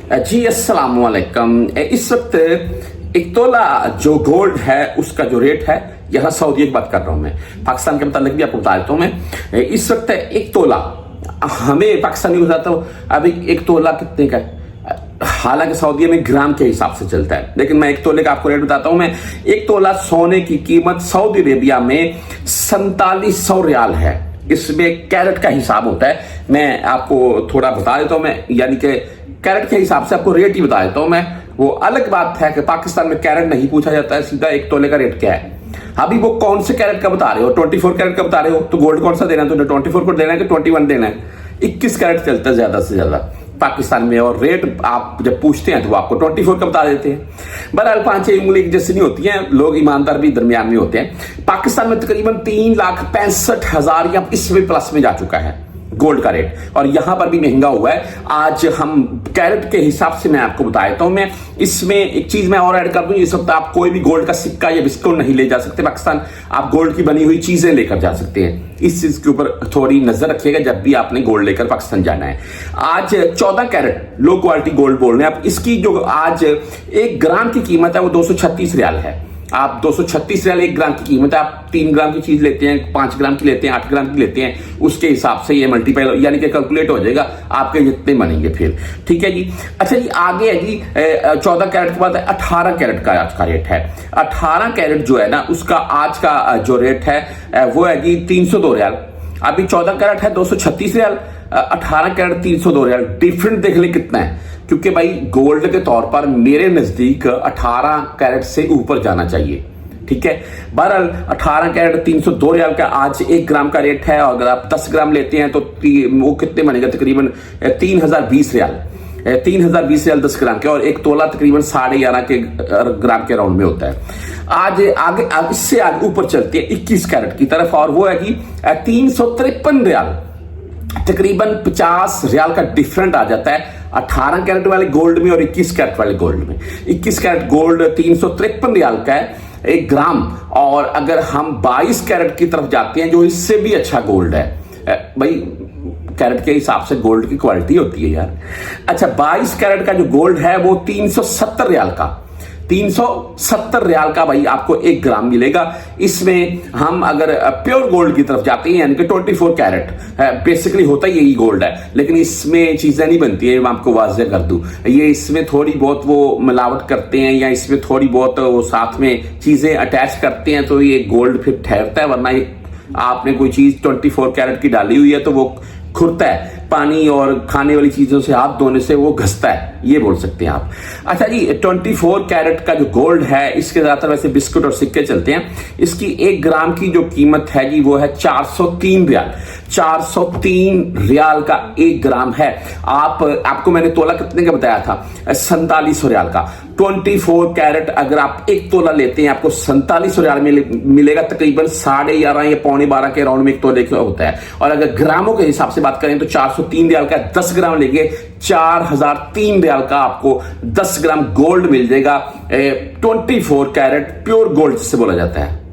जी अस्सलाम वालेकुम। इस वक्त एक तोला जो गोल्ड है उसका जो रेट है, यहाँ सऊदी की बात कर रहा हूँ मैं, पाकिस्तान के मुताबिक भी आपको बता देता हूँ मैं। इस वक्त एक तोला हमें पाकिस्तानी बताता हूँ अभी एक तोला कितने का है। हालांकि सऊदी में ग्राम के हिसाब से चलता है, लेकिन मैं एक तोले का आपको रेट बताता हूं। मैं एक तोला सोने की कीमत सऊदी अरेबिया में 4700 रियाल है। इसमें कैरेट का हिसाब होता है। मैं आपको थोड़ा बता देता हूं मैं, यानी कि कैरेट के हिसाब से आपको रेट ही बता देता हूं मैं। वो अलग बात है कि पाकिस्तान में कैरेट नहीं पूछा जाता है, सीधा एक तोले का रेट क्या है। अभी वो कौन से कैरेट का बता रहे हो, 24 कैरेट का बता रहे हो, तो गोल्ड कौन सा देना है, तो 24 को देना है कि 21 देना है। 21 कैरेट चलता है ज्यादा से ज्यादा पाकिस्तान में, और रेट आप जब पूछते हैं तो वो आपको 24 का बता देते हैं। बहरहाल 5-6 उंगली जैसी नहीं होती हैं, लोग ईमानदार भी दरमियान में होते हैं। पाकिस्तान में तकरीबन 3,65,000 या इसमें प्लस में जा चुका है गोल्ड का रेट, और यहां पर भी महंगा हुआ है। आज हम कैरेट के हिसाब से मैं आपको बता देता हूं। मैं इसमें एक चीज मैं और ऐड कर दूं, इस वक्त आप कोई भी गोल्ड का सिक्का या बिस्कुट नहीं ले जा सकते पाकिस्तान। आप गोल्ड की बनी हुई चीजें लेकर जा सकते हैं। इस चीज के ऊपर थोड़ी नजर रखिएगा जब भी आपने गोल्ड लेकर पाकिस्तान जाना है। आज 14 कैरेट लो क्वालिटी गोल्ड बोल रहे हैं आप। इसकी जो आज 1 ग्राम की कीमत है वो 236 रियाल है। आप 236 रियाल 1 ग्राम की कीमत है। आप 3 ग्राम की चीज लेते हैं, 5 ग्राम की लेते हैं, 8 ग्राम की लेते हैं, उसके हिसाब से ये मल्टीप्लाई यानी कि कैलकुलेट हो जाएगा आपके जितने बनेंगे फिर। ठीक है जी। अच्छा जी, आगे है जी 14 कैरेट के बाद 18 कैरेट का आज का रेट है। 18 कैरेट जो है ना, उसका आज का जो रेट है वो है जी 302 रियाल। अभी 14 कैरेट है 236 रियाल, 18 कैरेट 302 रियाल। डिफरेंट देख ले कितना है, क्योंकि भाई गोल्ड के तौर पर मेरे नजदीक 18 कैरेट से ऊपर जाना चाहिए। ठीक है, बहरहाल 18 कैरेट 302 रियाल का आज 1 ग्राम का रेट है। और अगर आप 10 ग्राम लेते हैं तो वो कितने बनेगा, तकरीबन 3020 रियाल। 3020 रियाल 10 ग्राम के, और एक तोला तकरीबन 11.5 ग्राम के राउंड में होता है। आज आगे इससे आगे ऊपर चलते हैं 21 कैरेट की तरफ, और वो है कि 353 रियाल, तकरीबन 50 रियाल का डिफरेंट आ जाता है 18 कैरेट वाले गोल्ड में और 21 कैरेट वाले गोल्ड में। 21 कैरेट गोल्ड 353 रियाल का है 1 ग्राम, और अगर हम 22 कैरेट की तरफ जाते हैं जो इससे भी अच्छा गोल्ड है, भाई कैरेट के हिसाब से गोल्ड की क्वालिटी होती है यार। अच्छा, 22 कैरेट का जो गोल्ड है वो 370 रियाल का, 370 रियाल का भाई आपको 1 ग्राम मिलेगा। इसमें हम अगर प्योर गोल्ड की तरफ जाते हैं, यानी कि 24 कैरेट बेसिकली होता ही यही गोल्ड है, लेकिन इसमें चीजें नहीं बनती है। मैं आपको वाज़ेह कर दूं, ये इसमें थोड़ी बहुत वो मिलावट करते हैं या इसमें थोड़ी बहुत वो साथ में चीजें अटैच करते हैं, तो ये गोल्ड फिर ठहरता है। वरना ये आपने कोई चीज 24 कैरेट की डाली हुई है तो वो खुरता है, पानी और खाने वाली चीजों से हाथ धोने से वो घसता है, ये बोल सकते हैं आप। अच्छा जी, 24 कैरेट का जो गोल्ड है, इसके ज्यादातर वैसे बिस्कुट और सिक्के चलते हैं। इसकी 1 ग्राम की जो कीमत है जी वो है 403 रियाल। 403 रियाल का 1 ग्राम है। आपको मैंने तोला कितने का बताया था, 4700 रियाल का। 24 कैरेट अगर आप 1 तोला लेते हैं आपको 4700 रियाल मिलेगा, तकरीबन 11.5 या 11.25 के राउंड में 1 तोले का होता है। और अगर ग्रामों के हिसाब से बात करें तो 403 रियाल का 10 ग्राम लेंगे 4003 रियाल का आपको 10 ग्राम गोल्ड मिल जाएगा। 24 कैरेट प्योर गोल्ड जिसे बोला जाता है।